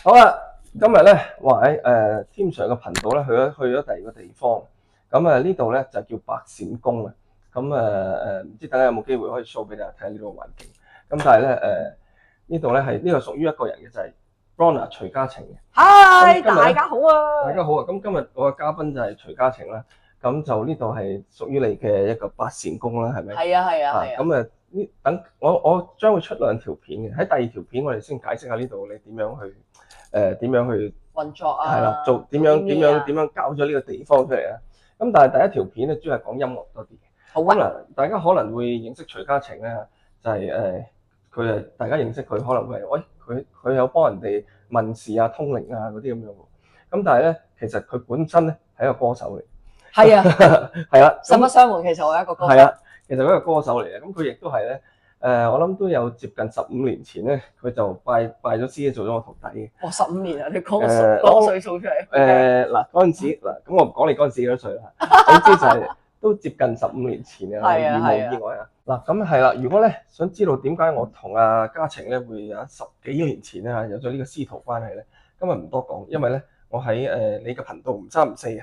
好啦，今日咧話喺Tim Sir 嘅頻道咧去咗第二個地方，咁呢度咧就叫白鱔宮啊。咁唔知大家有冇機會可以 show 俾大家睇下呢個環境。咁但係咧呢度咧係呢個屬於一個人嘅，就係 Bronner 徐嘉晴嘅。Hi，大家好啊！大家好啊！咁今日我嘅嘉賓就係徐嘉晴啦。咁就呢度係屬於你嘅一個白鱔宮啦，係咪？係啊。咁呢等我將會出2條片嘅，喺第2條片我哋先解釋下呢度你點樣去運作啊，係啦，做點樣搞咗呢個地方出嚟啊。咁但係第1條片咧主要係講音樂多啲嘅。好啊。咁大家可能會認識徐嘉晴咧，就係佢大家認識佢可能會係佢有幫人哋問事啊、通靈啊嗰啲咁樣喎。咁但係咧，其實佢本身咧係一個歌手嚟。係啊，係啦，實不相瞞，其實我係一個歌手。係啊，其實佢係一個歌手嚟嘅。咁佢亦都係咧，我諗都有接近15年前咧，佢就拜咗師做咗我徒弟嘅。哇，15年啊！你講歲數出嚟。嗱嗰陣時咁我唔講你嗰陣時幾多歲啦。總之就係都接近15年前嘅啦，如無意外啊。嗱咁係啦，如果咧想知道點解我同阿嘉晴咧會有10幾年前咧有咗呢個師徒關係咧，今日唔多講，因為咧我喺你嘅頻道唔三唔四嘅。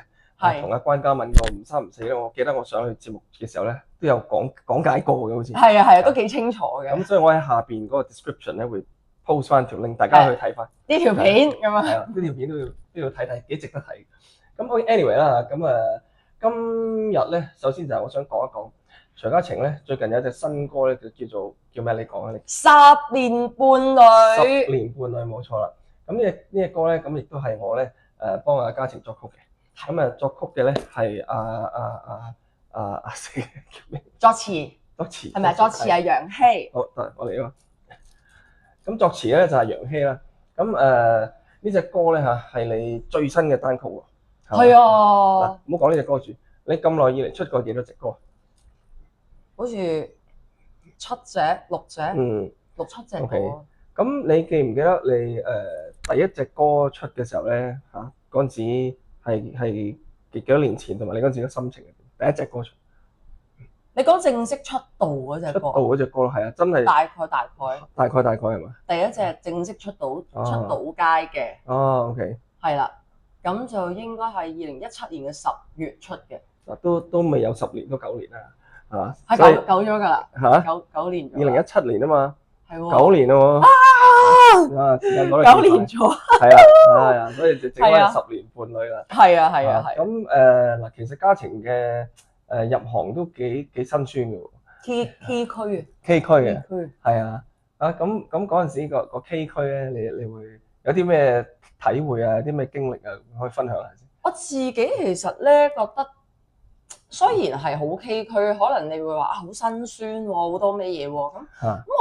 同阿關嘉敏個唔三唔四咧，我記得我上去節目嘅時候咧，都有講解過嘅，好似係啊，都幾清楚嘅。咁所以我喺下邊嗰個 description 咧會 post 翻條 link，大家去睇翻呢條片咁啊。係啊，呢條片都要睇睇，幾值得睇。咁 anyway 啦，咁今日咧，首先就係我想講一講徐嘉晴咧，最近有一隻新歌咧，叫咩？你講啊，你10年伴侶。10年伴侶冇錯啦。咁呢隻歌咧，咁亦都係我咧幫阿嘉晴作曲嘅。咁作曲嘅咧係死叫咩？作詞係咪？作詞係楊希。好，我嚟咯。咁作詞咧就係楊希啦。咁呢隻歌咧係你最新嘅單曲喎。係啊。唔好講呢隻歌住。你咁耐以嚟出過幾多隻歌？好似7隻、6隻。6、7隻歌。咁你記唔記得你第一隻歌出嘅時候咧嗰陣時？係幾多年前，同埋你嗰陣時嘅心情係點？第一隻歌出，你講正式出道嗰隻歌？出道嗰隻歌咯，係啊，真係大概係嘛？第一隻正式出到街嘅。哦，OK。係啦，咁就應該係2017年嘅10月出嘅。都未有10年，都9年啦，係嘛？係久咗㗎啦。9年。2017年啊嘛。係喎。9年咯喎。時間攞嚟9年咗。係啊，所以就剩翻10年伴侶啦。係啊。咁嗱，其實嘉晴嘅入行都幾辛酸嘅喎。K 區嘅。K 區嘅。係啊。咁嗰陣時個 K 區咧，你會有啲咩體會啊？有啲咩經歷啊？可以分享下先。我自己其實咧覺得，雖然係好崎嶇，可能你會話好辛酸喎，好多咩嘢喎咁。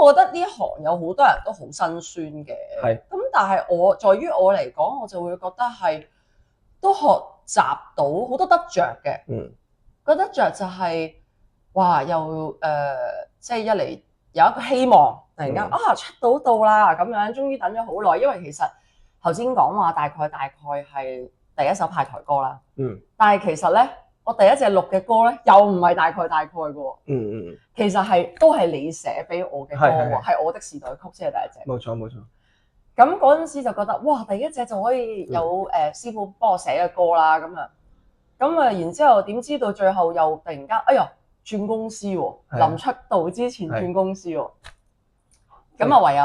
我覺得呢一行有好多人都好辛酸嘅。係。咁但係在於我嚟講，我就會覺得係都學習到好多得着嘅。個得着就係哇，又即係一嚟有一個希望，突然間出到啦咁樣，終於等咗好耐。因為其實頭先講話大概係第一首派台歌啦。但係其實咧，我第一隻錄嘅歌咧，又唔係大概嘅喎。其實都係你寫俾我嘅歌喎，係我的時代曲先係第一隻。冇錯。咁嗰陣時就覺得哇，第一隻就可以有師傅幫我寫嘅歌啦咁啊。然之後點知到最後又突然間，哎呀轉公司喎，臨出道之前轉公司喎。咁唯有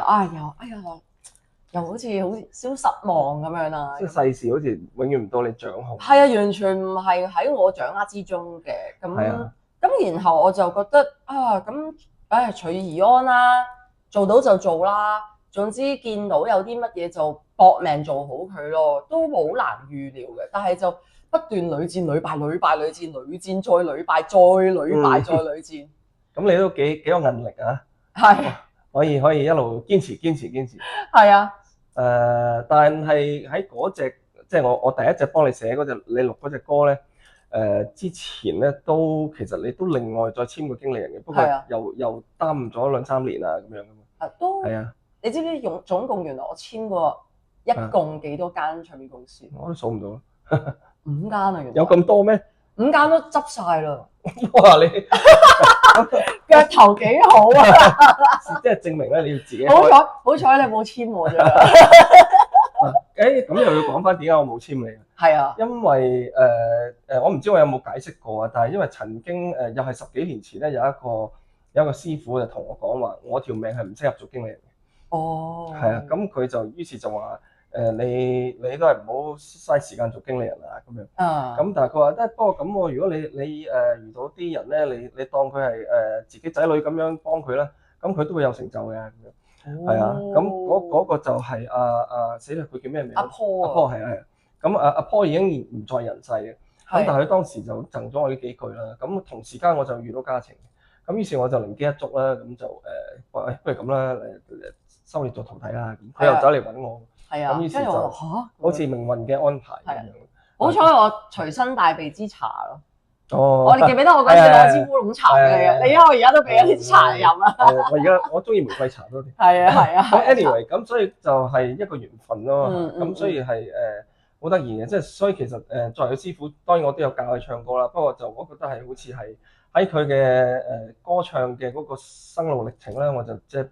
又好似少失望咁樣啦。即係世事好似永遠唔到你掌控。係啊，完全唔係喺我掌握之中嘅。咁然後我就覺得隨遇而安啦，做到就做啦。總之見到有啲乜嘢就搏命做好佢咯，都好難預料嘅。但係就不斷屢戰屢敗，屢敗屢戰，屢戰再屢敗，再屢敗再屢戰。咁你都幾有韌力啊！係。可以一路堅持。係啊。但係喺嗰隻即係我第一隻幫你寫嗰隻，你錄嗰隻歌咧，之前咧其實你都另外再簽個經理人嘅，不過又耽誤咗2-3年啊咁樣噶嘛。都係啊。你知唔知總共原來我簽過一共幾多間唱片公司？我都數唔到啦。 5間啊，原來。有咁多咩？5間都執晒啦。哇！你腳頭幾好啊！即係證明咧，你要自己。好彩你冇簽我啫。翻點解我冇簽你。係啊，因為我唔知我有冇解釋過啊，但係因為曾經又係10幾年前咧，有一個師傅就同我講話，我條命係唔適合做經理人嘅。哦，係啊，咁佢就於是就話你都係唔好嘥時間做經理人啊咁樣。咁但係佢話不過咁喎，如果你遇到啲人咧，你當佢係自己仔女咁樣幫佢啦，咁佢都會有成就嘅咁樣。係啊，咁嗰個就係死啦，佢叫咩名？阿坡係啊。咁阿坡已經唔在人世嘅，咁但係佢當時就贈咗我呢幾句啦。咁同時間我就遇到家情，咁於是我就靈機一觸啦，咁就不如咁啦，收你做徒弟啦。佢又走嚟揾我，咁於是就好似命運嘅安排咁樣。好彩我隨身帶備支茶咯。哦，我哋記唔記得我嗰陣時攞支烏龍茶俾你嘅？你因為我而家都俾咗啲茶飲啦。我中意玫瑰茶多啲。係啊。咁 anyway， 咁所以就係一個緣分咯。咁所以係好得意嘅，即係所以其實作為個師傅，當然我都有教佢唱歌啦。不過就我覺得係好似係喺佢嘅歌唱嘅嗰個生路歷程咧，我就即係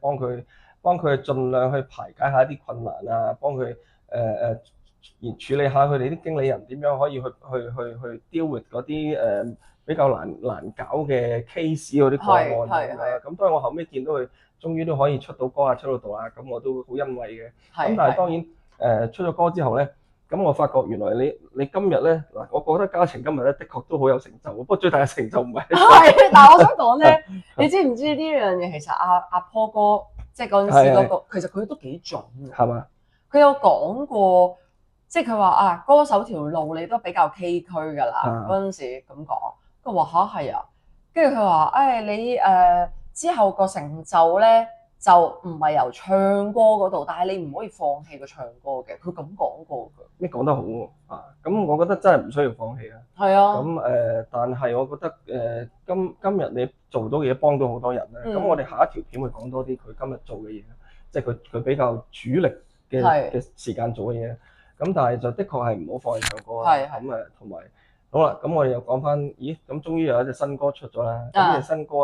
幫佢盡量去排解下一啲困難啊，幫佢處理下佢哋啲經理人點樣可以去 deal with 嗰啲比較難搞嘅 case 嗰啲個案啊。咁當然我後尾見到佢終於都可以出到歌啊，出到道啊，咁我都好欣慰嘅。咁但係當然出咗歌之後咧。咁我發覺原來你今日咧嗱，我覺得家情今日咧的確都好有成就，不過最大嘅成就唔係。係，但係我想講咧，你知唔知呢樣嘢其實阿坡哥即係嗰陣時嗰個，其實佢都幾準嘅。係嘛？佢有講過，即係佢話歌手條路你都比較崎嶇㗎啦。嗰陣時咁講，佢話嚇係啊，跟住佢話你之後個成就咧。就唔係由唱歌嗰度，但係你唔可以放棄個唱歌嘅。佢咁講過㗎。你講得好喎咁我覺得真係唔需要放棄啊。係啊。咁但係我覺得今日你做到嘅嘢幫到好多人咧。咁我哋下一條片會講多啲佢今日做嘅嘢，即係佢比較主力嘅時間做嘅嘢。咁但係就的確係唔好放棄唱歌啦。咁同埋好啦，咁我哋又講翻，咁終於有一隻新歌出咗啦。咁呢隻新歌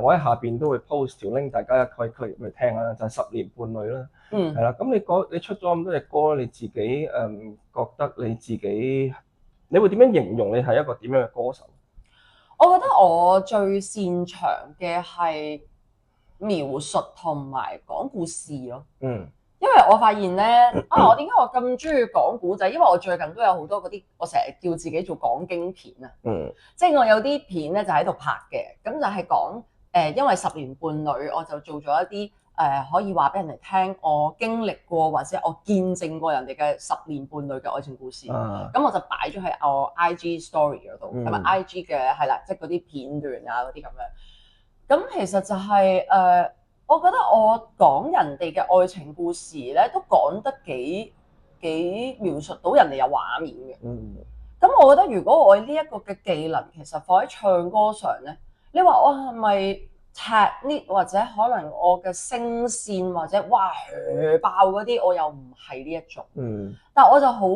我喺下邊都會 post 條 link，大家可以去聽下啦，就係10年伴侶啦。係啦，咁你出咗咁多隻歌，你自己覺得你會點樣形容你係一個點樣嘅歌手？我覺得我最擅長嘅係描述同埋講故事咯。因為我發現咧，我點解我咁中意講古仔？因為我最近都有好多嗰啲，我成日叫自己做講經片啊。即係我有啲片咧就喺度拍嘅，咁就係講因為10年伴侶，我就做咗一啲可以話俾人哋聽，我經歷過或者我見證過人哋嘅10年伴侶嘅愛情故事。咁我就擺咗喺我 IG Story 嗰度，係咪 IG 嘅係啦，即係嗰啲片段啊嗰啲咁樣。咁其實就係我覺得我講人哋嘅愛情故事咧，都講得幾描述到人哋有畫面嘅。咁我覺得如果我呢一個嘅技能其實放喺唱歌上咧，你話我係咪 technique 或者可能我嘅聲線或者哇爆嗰啲，我又唔係呢一種。但我就好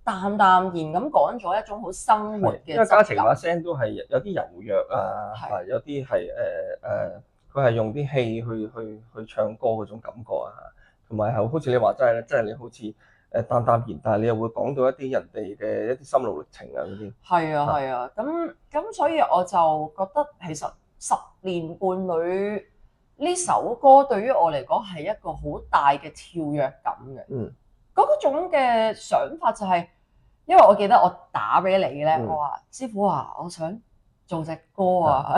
淡淡然咁講咗一種好生活嘅，因為家情把聲都係有啲柔弱啊，有啲係佢係用啲氣去唱歌嗰種感覺啊，同埋好似你話齋咧，即係你好似淡淡然，但係你又會講到一啲人哋嘅一啲心路歷程啊嗰啲。係啊，咁所以我就覺得其實10年伴侶呢首歌對於我嚟講係一個好大嘅跳躍感嘅。嗰種嘅想法就係，因為我記得我打俾你咧，我話師傅啊，我想做隻歌啊，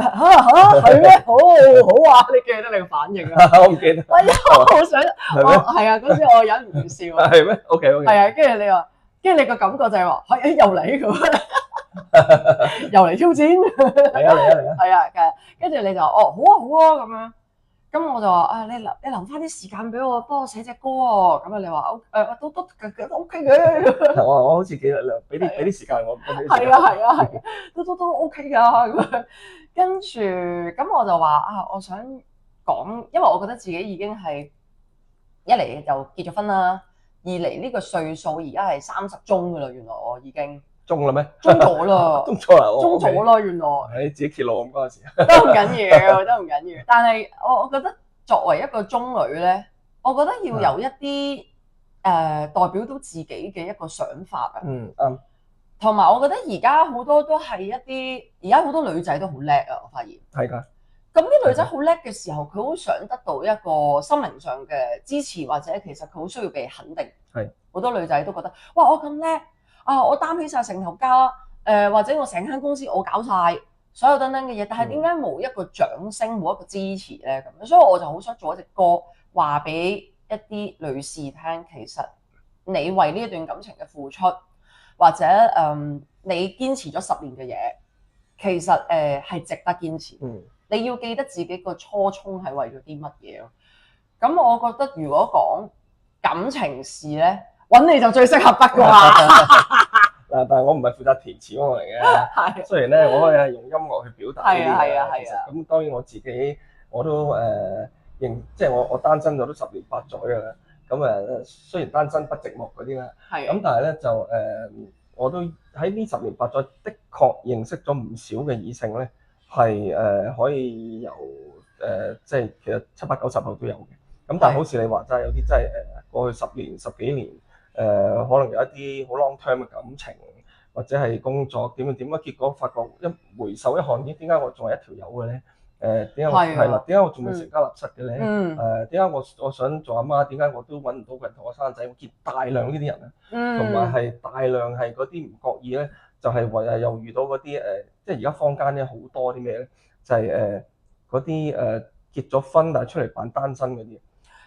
係咩？好啊！你記得你個反應啊？我唔記得。我好想，係啊，嗰時我忍唔住笑。係咩？OK。係啊，跟住你話，跟住你個感覺就係話，又嚟咁，又嚟挑戰。嚟啊！係啊，跟住你就好啊咁樣。咁我就話你留翻啲時間俾我，幫我寫隻歌喎。咁你話都 OK 嘅。我好似記得俾啲時間我。係啊，都 OK 㗎咁樣。跟住咁我就話我想講，因為我覺得自己已經係一嚟就結咗婚啦，二嚟呢個歲數而家係30中㗎啦。原來我已經中啦咩？中咗啦，中咗啦，原來。你自己揭露咁嗰陣時。都唔緊要，但係我覺得作為一個中女咧，我覺得要有一啲代表到自己嘅一個想法啊。啱。同埋我覺得而家好多都係一啲，而家好多女仔都好叻啊！我發現係㗎。咁啲女仔好叻嘅時候，佢好想得到一個心靈上嘅支持，或者其實佢好需要被肯定。係。好多女仔都覺得，哇！我咁叻啊，我擔起晒成頭家，或者我成間公司我搞晒所有等等嘅嘢，但係點解冇一個掌聲，冇一個支持咧？咁所以我就好想做一隻歌，話俾一啲女士聽，其實你為呢一段感情嘅付出，或者你堅持咗10年嘅嘢，其實係值得堅持。你要記得自己個初衷係為咗啲乜嘢咯。咁我覺得如果講感情事咧，揾你就最適合得㗎啦。但係我唔係負責填詞嗰個嚟嘅。雖然咧我可以係用音樂去表達呢啲嘢。咁當然我自己我都即係我單身咗都10年8載㗎啦。咁雖然單身不寂寞嗰啲啦。咁但係咧就我都喺呢10年8載的確認識咗唔少嘅異性咧，係可以由即係其實7、8、9、10後都有嘅。咁但係好似你話齋，有啲真係過去10年、10幾年可能有一啲好 long term 嘅感情，或者係工作點啊，結果發覺一回首一看，咦，點解我仲係一條友嘅咧？點解我係啦？點解我仲未成家立室嘅咧？點解我想做阿媽？點解我都揾唔到個人同我生仔？我見大量呢啲人啊，同埋係大量係嗰啲唔覺意咧，就係又遇到嗰啲即係而家坊間咧好多啲咩咧，就係嗰啲結咗婚但係出嚟扮單身嗰啲。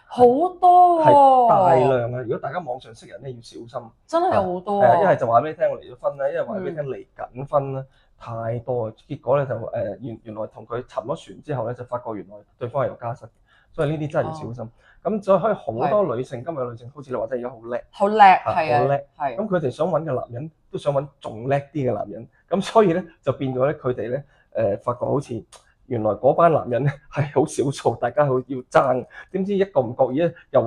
好多係大量啊！如果大家網上識人咧，要小心。真係好多。一係就話俾你聽我離咗婚啦，一係話俾你聽離緊婚啦，太多啊！結果咧就原來同佢沉咗船之後咧，就發覺原來對方係有家室嘅，所以呢啲真係要小心。咁所以可以好多女性，今日嘅女性好似你話齋而家好叻，好叻係啊，好叻。咁佢哋想揾嘅男人都想揾仲叻啲嘅男人，咁所以咧就變咗咧佢哋咧發覺好似。原來嗰班男人咧係好少數，大家好要爭。點知一個唔覺意咧，又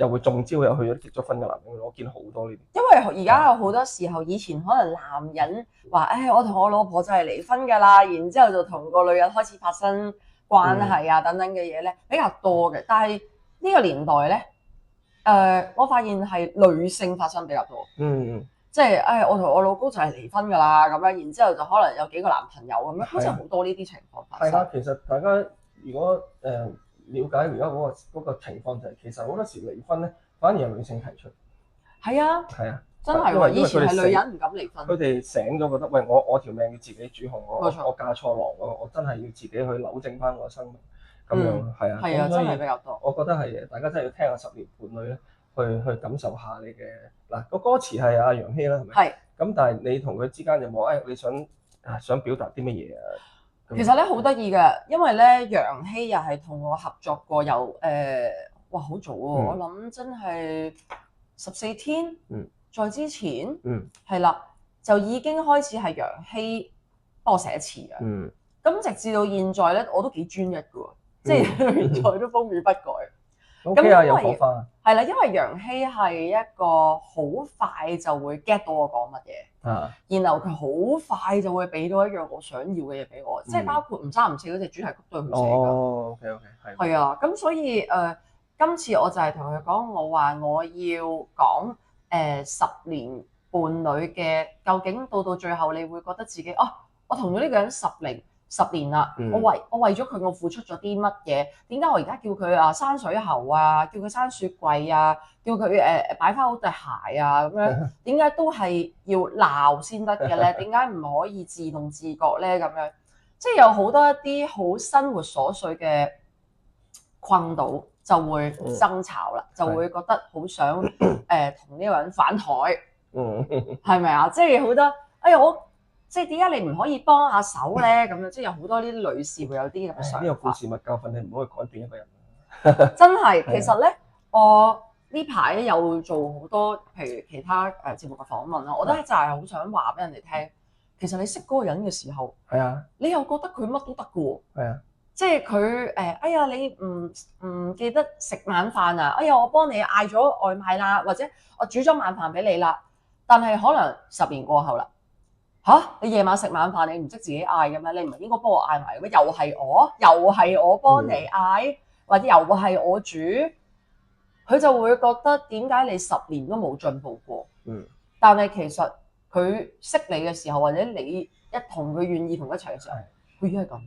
會中招，又去咗結咗婚嘅男人。我見好多呢啲。因為而家有好多時候，以前可能男人話，我同我老婆就係離婚㗎啦，然之後就同個女人開始發生關係啊等等嘅嘢咧比較多嘅。但係呢個年代咧，我發現係女性發生比較多。即係我同我老公就係離婚㗎啦，咁樣，然之後就可能有幾個男朋友咁樣，好似好多呢啲情況發生。係啊，其實大家如果了解而家嗰個情況就係，其實好多時離婚咧，反而係女性提出。係啊，真係喎！以前係女人唔敢離婚。佢哋醒咗，覺得喂，我條命要自己主控，我嫁錯郎，我真係要自己去扭正翻我嘅生命。咁樣係啊，係啊，真係比較多。我覺得係大家真係要聽下10年伴侶咧。去感受下你嘅嗱個歌詞係阿楊希啦，係咪？係。咁但係你同佢之間有冇你想表達啲乜嘢啊？其實咧好得意嘅，因為咧楊希又係同我合作過，由哇好早喎，我諗真係14天，再之前，係啦，就已經開始係楊希幫我寫詞嘅。咁直至到現在咧，我都幾專一嘅喎，即係現在都風雨不改。OK 啊，有火花。係啦，因為楊希係一個好快就會 get 到我講乜嘢，然後佢好快就會俾到一樣我想要嘅嘢俾我，即係包括唔三唔四嗰隻主題曲都係佢寫㗎。OK，係。係啊，咁所以今次我就係同佢講，我話我要講10年伴侶嘅，究竟到最後你會覺得自己我同咗呢個人10年啦，我為咗佢，我付出咗啲乜嘢？點解我而家叫佢山水喉啊，叫佢山雪櫃啊，叫佢擺翻好對鞋啊咁樣？點解都係要鬧先得嘅咧？點解唔可以自動自覺咧？咁樣即係有好多一啲好生活瑣碎嘅困到，就會爭吵啦，就會覺得好想同呢個人反台，係咪啊？即係好多我。即係點解你唔可以幫下手咧？咁樣即係有好多呢啲女士會有啲咁嘅想法。呢個故事咪教訓你唔好去改變一個人。真係，其實咧，我呢排有做好多，譬如其他節目嘅訪問啦，我覺得就係好想話俾人哋聽，其實你識嗰個人嘅時候，係啊，你又覺得佢乜都得嘅喎。係啊，即係佢哎呀，你唔記得食晚飯啊？哎呀，我幫你嗌咗外賣啦，或者我煮咗晚飯俾你啦。但係可能10年過後啦。你夜晚食晚飯，你唔識自己嗌嘅咩？你唔係應該幫我嗌埋嘅咩？又係我幫你嗌，或者又係我煮，佢就會覺得點解你10年都冇進步過？但係其實佢識你嘅時候，或者你一同佢願意同一齊嘅時候，佢已經係咁。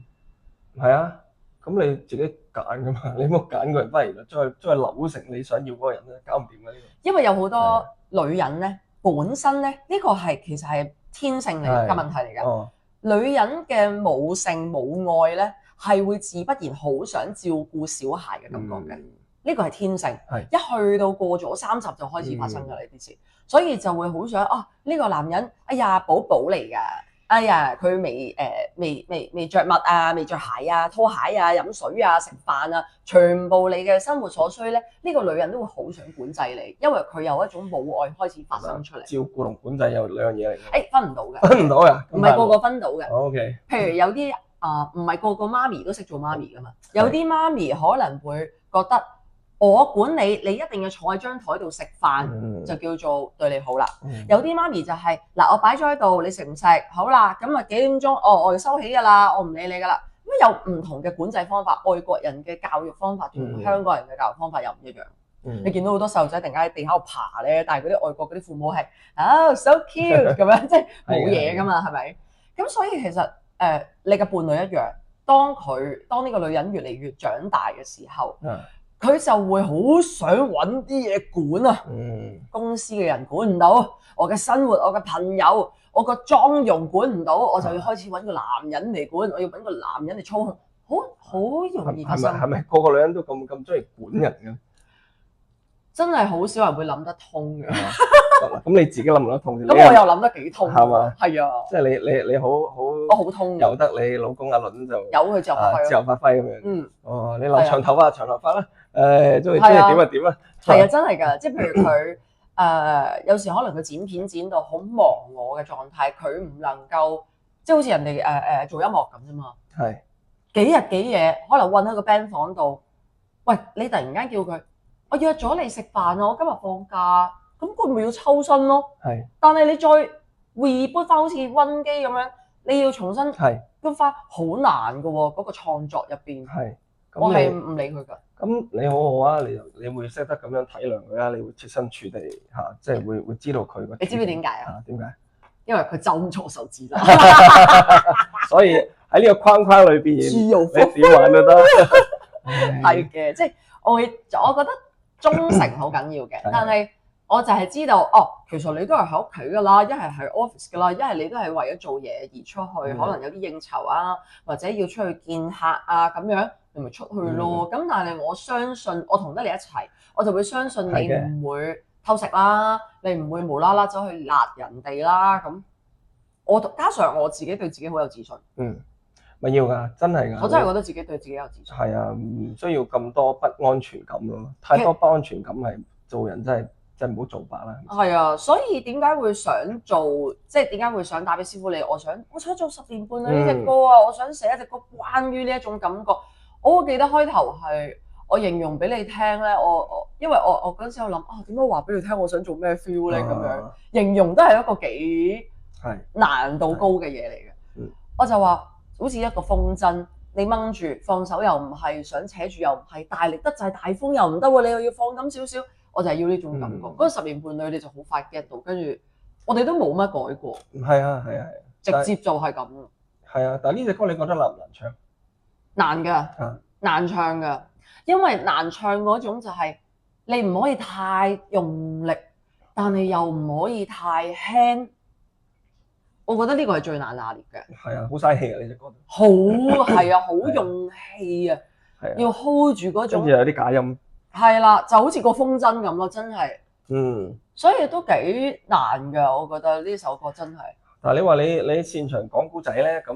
係啊，咁你自己揀噶嘛，你冇揀個人翻嚟再扭成你想要嗰個人咧，搞唔掂嘅呢個。因為有好多女人咧，本身咧呢個係其實係天性嚟嘅問題嚟㗎。女人嘅冇性冇愛咧，係會自不然好想照顧小孩嘅感覺嘅。呢個係天性，一去到過咗30就開始發生㗎啦呢啲事，所以就會好想呢個男人，哎呀寶寶嚟㗎，哎呀佢未着襪啊，未着鞋啊，拖鞋啊，飲水啊，食飯啊，全部你嘅生活所需咧，呢個女人都會好想管制你，因為佢有一種母愛開始發生出嚟。照顧同管制有兩樣嘢嚟嘅。分唔到嘅。分唔到㗎？唔係個個分到嘅。OK。譬如有啲唔係個個媽咪都識做媽咪㗎嘛，有啲媽咪可能會覺得。我管你，你一定要坐喺張台度食飯，就叫做對你好啦。有啲媽咪就係嗱，我擺咗喺度，你食唔食？好啦，咁啊幾點鐘？我要收起㗎啦，我唔理你㗎啦。咁有唔同嘅管制方法，外國人嘅教育方法同香港人嘅教育方法又唔一樣。你見到好多細路仔突然間喺地下度爬咧，但係嗰啲外國嗰啲父母係so cute 咁樣，即係冇嘢㗎嘛，係咪？咁所以其實你嘅伴侶一樣，當呢個女人越嚟越長大嘅時候。佢就會好想揾啲嘢管啊！公司嘅人管唔到，我嘅生活、我嘅朋友、我個妝容管唔到，我就要開始揾個男人嚟管，我要揾個男人嚟操控，好容易發生。係咪個個女人都咁中意管人嘅？真係好少人會諗得通嘅。咁你自己諗唔諗得通？咁我又諗得幾通，係嘛？係啊，即係你好，我好通，由得你老公阿倫就由佢自由發揮咁樣。你留長頭髮啦。中意點就點啦。係啊，真係㗎，即係譬如佢有時可能佢剪片剪到好忘我嘅狀態，佢唔能夠即係好似人哋做音樂咁啫嘛。係幾日幾夜，可能韞喺個 band 房度。喂，你突然間叫佢，我約咗你食飯啊，我今日放假，咁佢咪要抽身咯。係，但係你再 reboot 翻好似溫機咁樣，你要重新 reboot 翻，好難㗎喎，嗰個創作入邊。係，我係唔理佢㗎。咁你好好啊，你會識得咁樣體諒佢啊，你會設身處地即係會知道佢個。你知唔知點解啊？點解？因為佢針錯手指啦。所以喺呢個框框裏邊，你點玩都得。係嘅，即係我覺得忠誠好緊要嘅，但係我就係知道其實你都係喺屋企㗎啦，一係喺 office 㗎啦，一係你都係為咗做嘢而出去，可能有啲應酬啊，或者要出去見客啊咁樣。你咪出去咯，咁但係我相信我同得你一齊，我就會相信你唔會偷食啦，你唔會無啦啦走去辣人哋啦，咁我加上我自己對自己好有自信，咪要㗎，真係㗎，我真係覺得自己對自己有自信，係啊，唔需要咁多不安全感咯，太多不安全感係做人真係唔好做法啦。係啊，所以點解會想做，即係點解會想打俾師傅你？我想做10年半啊呢隻歌啊，我想寫一隻歌關於呢一種感覺。我記得開頭係我形容俾你聽咧，因為我嗰陣時我諗點解話俾你聽我想做咩 feel 咧咁樣，形容都係一個幾難度高嘅嘢嚟嘅。我就話好似一個風箏，你掹住放手又唔係，想扯住又唔係，大力得滯大風又唔得喎，你又要放緊少少，我就係要呢種感覺。嗰10年伴侶你就好快 get 到，跟住我哋都冇乜改過。係啊，直接就係咁。係啊，但係呢隻歌你覺得難唔難唱？難㗎，難唱㗎，因為難唱嗰種就係你唔可以太用力，但係又唔可以太輕。我覺得呢個係最難拿捏嘅。係啊，好嘥氣啊！呢隻歌。好係啊，好用氣啊，要 hold 住嗰種。跟住有啲假音。係啦，就好似個風箏咁咯，真係。所以都幾難㗎，我覺得呢首歌真係。嗱，你話你擅長講古仔咧，咁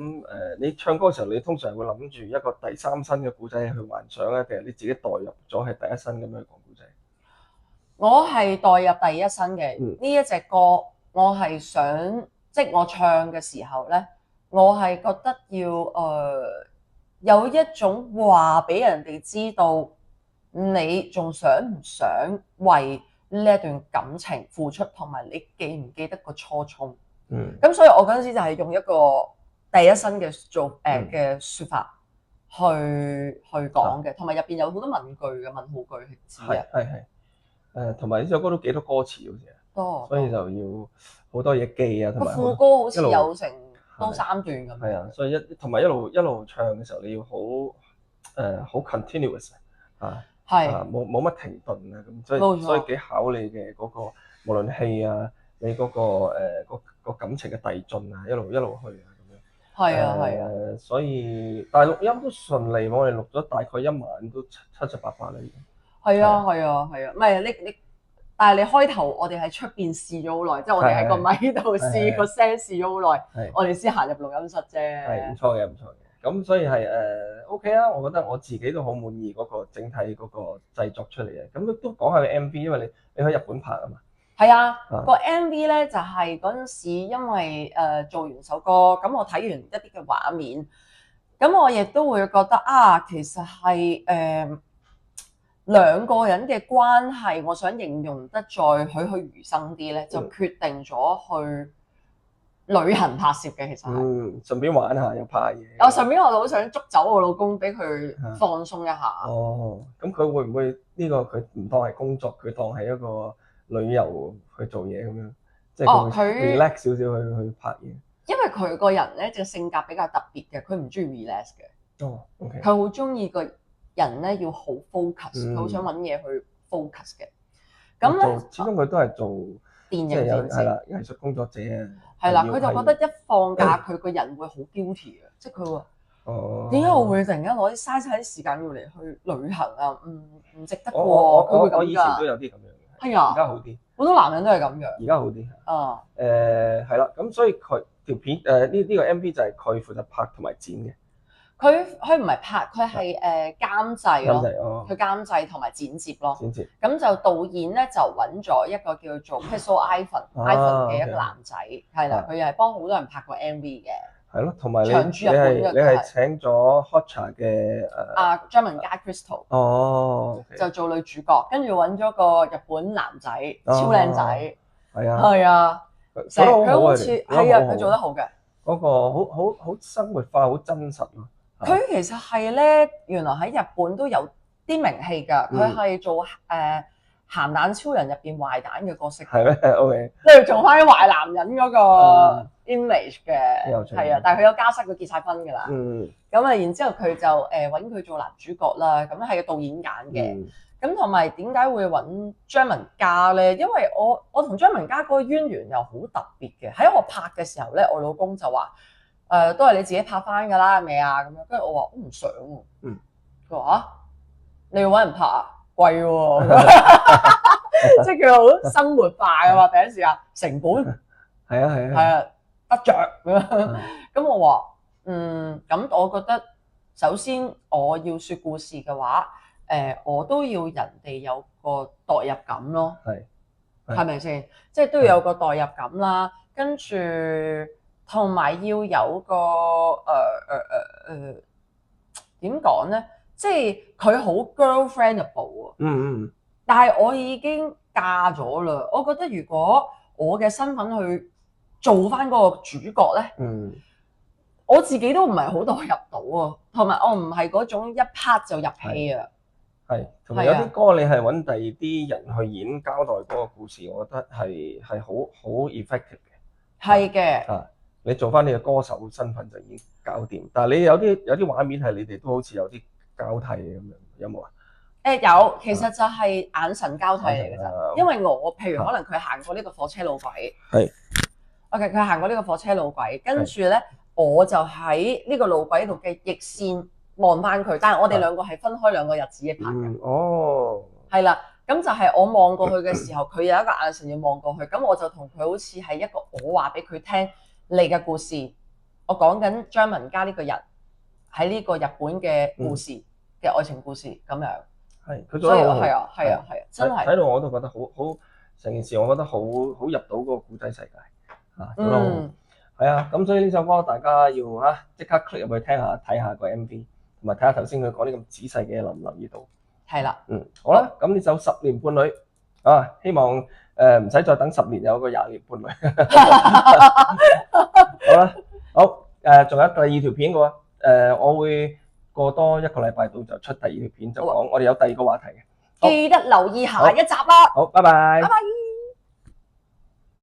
你唱歌嘅時候，你通常會諗住一個第三身嘅古仔去幻想咧，定係你自己代入咗係第一身咁樣講古仔？我係代入第一身嘅。呢一隻歌，我係想即係我唱嘅時候咧，我係覺得要有一種話俾人哋知道，你仲想唔想為呢一段感情付出，同埋你記唔記得個初衷？咁所以我嗰陣時就係用一個第一身嘅嘅説法去講嘅，同埋入邊有好多問句嘅問號句係。同埋呢首歌都幾多歌詞好似啊，多，所以就要好多嘢記啊，同埋副歌好似有成都3段咁。係啊，所以同埋一路唱嘅時候，你要好 continuous 啊，冇乜停頓啊，咁所以幾考你嘅嗰個無論氣啊，你嗰個感情嘅遞進啊，一路去啊咁樣。係啊，所以但係錄音都順利，我哋錄咗大概1晚都七七八八啦已經。係啊，唔係你，但係你開頭我哋喺出邊試咗好耐，即係我哋喺個咪度試個聲試咗好耐，我哋先行入錄音室啫。係唔錯嘅。咁所以係OK 啊，我覺得我自己都好滿意嗰個整體嗰個製作出嚟嘅。咁都講下個 MV，因為你喺日本拍啊嘛。係啊，個 MV 咧就係嗰陣時，因為做完首歌，咁我睇完一啲嘅畫面，咁我亦都會覺得其實係兩個人嘅關係，我想形容得再栩栩如生啲咧，就決定咗去旅行拍攝嘅。其實係順便玩下又拍下嘢。順便我好想捉走我老公，俾佢放鬆一下。咁佢會唔會呢個佢唔當係工作，佢當係一個旅遊去做嘢咁樣，即係佢 relax 少少去拍嘢。因為佢個人咧就性格比較特別嘅，佢唔中意 relax 嘅。OK。佢好中意個人咧要好 focus，佢好想揾嘢去 focus 嘅。咁咧，始終佢都係做電影係啦，藝術工作者啊。係啦，佢就覺得一放假佢個人會好 guilty 啊，即係佢話點解我會突然間嘥晒啲時間要嚟去旅行啊？唔值得喎。佢會咁㗎。我以前都有啲咁樣嘅。係啊。而家好啲。好多男人都係咁樣。而家好啲。係啦，咁所以佢條片呢個 MV 就係佢負責拍同埋剪嘅。佢唔係拍，佢係監製咯。佢監製同埋剪接咯。剪接。咁就導演咧就揾咗一個叫做 Pixel Ivan 嘅一個男仔，係啦，佢又係幫好多人拍過 MV 嘅。係咯，同埋你係請咗 Hotcha 嘅張文嘉 Crystal。就做女主角，跟住揾咗個日本男仔，超靚仔。係啊。佢好似係啊，佢做得好嘅。嗰個好生活化，好真實咯。佢其實係咧，原來喺日本都有啲名氣㗎。佢係做鹹蛋超人入邊壞蛋嘅角色。係咩 ？OK。即係做翻啲壞男人嗰個 image 嘅，係啊。但係佢有家室，佢結晒婚㗎啦。咁啊，然之後佢就揾佢做男主角啦。咁係個導演揀嘅。咁同埋點解會揾張文嘉咧？因為我同張文嘉嗰個淵源又好特別嘅。喺我拍嘅時候咧，我老公就話。都係你自己拍翻㗎啦，係咪啊？咁樣，跟住我話我唔想喎。佢話你要揾人拍啊，貴喎。即係佢好生活化嘅嘛，第一時間成本係啊，得着咁樣。咁我話咁我覺得首先我要説故事嘅話，我都要人哋有個代入感咯。係咪先？即係都要有個代入感啦，跟住。同埋要有個點講咧，即係佢好 girlfriendable 啊。但係我已經嫁咗啦，我覺得如果我嘅身份去做翻嗰個主角咧，我自己都唔係好代入到啊。同埋我唔係嗰種一 part 就入戲啊。係，同埋有啲歌你係揾第二啲人去演交代嗰個故事，我覺得係好 effective 嘅。係嘅。你做翻你嘅歌手身份就已經搞掂，但係你有啲畫面係你哋都好似有啲交替嘅咁樣，有冇啊？有，其實就係眼神交替嚟嘅啫。因為我譬如可能佢行過呢個火車路軌，係 OK， 佢行過呢個火車路軌，跟住咧我就喺呢個路軌度嘅逆線望翻佢，但係我哋兩個係分開兩個日子嘅拍嘅。係啦，咁就係我望過去嘅時候，佢有一個眼神要望過去，咁我就同佢好似係一個我話俾佢聽。你嘅故事，我講緊張文嘉呢個人喺呢個日本嘅故事嘅愛情故事咁樣。係，佢做得好好。係啊，真係睇到我都覺得好成件事，我覺得好入到嗰個古仔世界嚇，做得好。係啊，咁所以呢首歌大家要即刻 click 入去聽下睇下個 MV，同埋睇下頭先佢講啲咁仔細嘅嘢，留唔留意到？係啦。好啦，咁呢首10年伴侶希望唔使再等10年，有個20年伴侶。好啦，好仲有第二條片嘅喎，我會過多1個禮拜到就出第二條片，就講我哋有第二個話題嘅記得留意下一集啦。好，拜拜。拜拜。